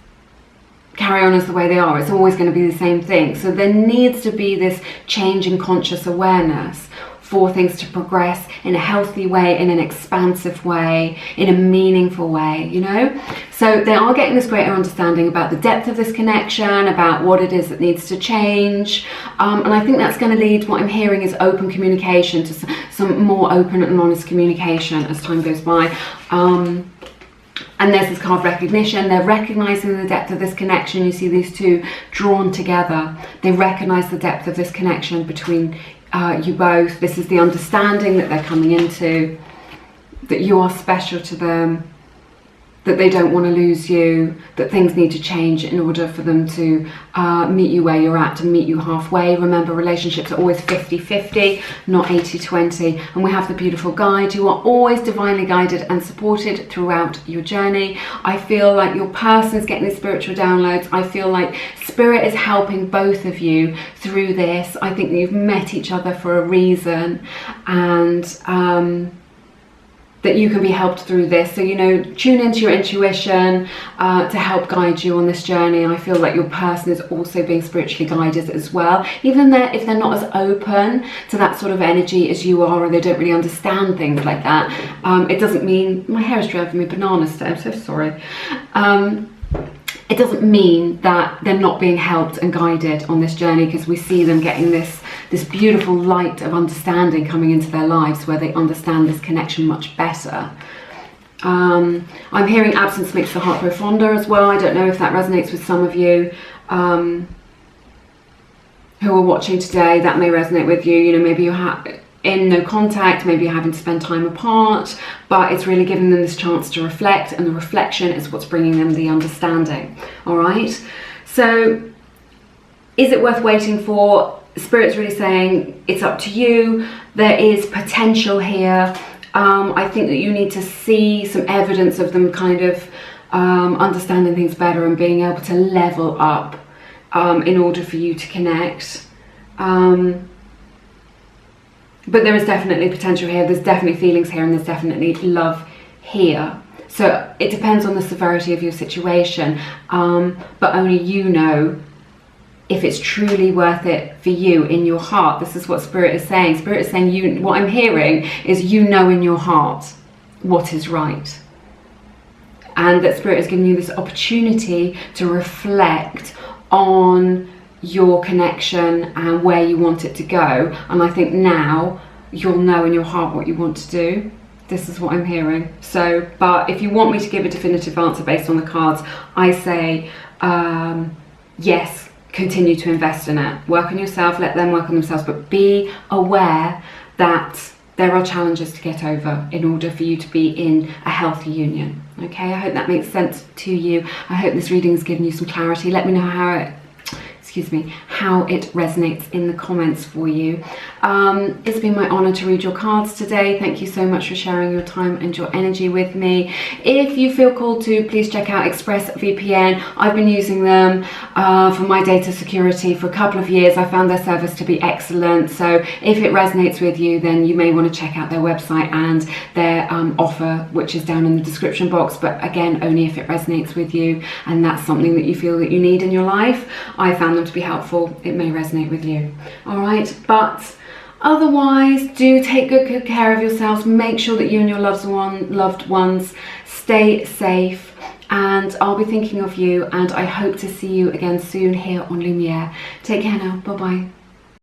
carry on as the way they are, it's always going to be the same thing. So there needs to be this change in conscious awareness for things to progress in a healthy way, in an expansive way, in a meaningful way, you know? So they are getting this greater understanding about the depth of this connection, about what it is that needs to change. And I think that's going to lead, what I'm hearing is open communication, to some more open and honest communication as time goes by. And there's this card Recognition. They're recognizing the depth of this connection. You see these two drawn together. They recognize the depth of this connection between you both. This is the understanding that they're coming into, that you are special to them, that they don't want to lose you, that things need to change in order for them to meet you where you're at, to meet you halfway. Remember, relationships are always 50-50, not 80-20. And we have the beautiful guide. You are always divinely guided and supported throughout your journey. I feel like your person is getting the spiritual downloads. I feel like Spirit is helping both of you through this. I think that you've met each other for a reason, and that you can be helped through this. So, you know, tune into your intuition to help guide you on this journey. I feel like your person is also being spiritually guided as well, even if they're not as open to that sort of energy as you are, or they don't really understand things like that. It doesn't mean, my hair is driving me bananas today, I'm so sorry. It doesn't mean that they're not being helped and guided on this journey, because we see them getting this beautiful light of understanding coming into their lives, where they understand this connection much better. I'm hearing absence makes the heart grow fonder as well. I don't know if that resonates with some of you who are watching today. That may resonate with you. You know, maybe you're in no contact, maybe you're having to spend time apart, but it's really giving them this chance to reflect, and the reflection is what's bringing them the understanding. All right, so is it worth waiting for? Spirit's really saying it's up to you. There is potential here. I think that you need to see some evidence of them kind of understanding things better and being able to level up in order for you to connect. But there is definitely potential here. There's definitely feelings here, and there's definitely love here. So it depends on the severity of your situation, but only you know if it's truly worth it for you in your heart. This is what Spirit is saying. Spirit is saying, what I'm hearing is you know in your heart what is right. And that Spirit is giving you this opportunity to reflect on your connection and where you want it to go. And I think now you'll know in your heart what you want to do. This is what I'm hearing. So, but if you want me to give a definitive answer based on the cards, I say yes, continue to invest in it. Work on yourself, let them work on themselves, but be aware that there are challenges to get over in order for you to be in a healthy union. Okay, I hope that makes sense to you. I hope this reading has given you some clarity. Let me know how it resonates in the comments for you. It's been my honor to read your cards today. Thank you so much for sharing your time and your energy with me. If you feel called to, please check out ExpressVPN. I've been using them for my data security for a couple of years. I found their service to be excellent. So if it resonates with you, then you may want to check out their website and their offer, which is down in the description box. But again, only if it resonates with you and that's something that you feel that you need in your life. I found them to be helpful. It may resonate with you. All right, but otherwise, do take good care of yourselves. Make sure that you and your loved ones stay safe, and I'll be thinking of you, and I hope to see you again soon here on Lumiere. Take care now. Bye bye.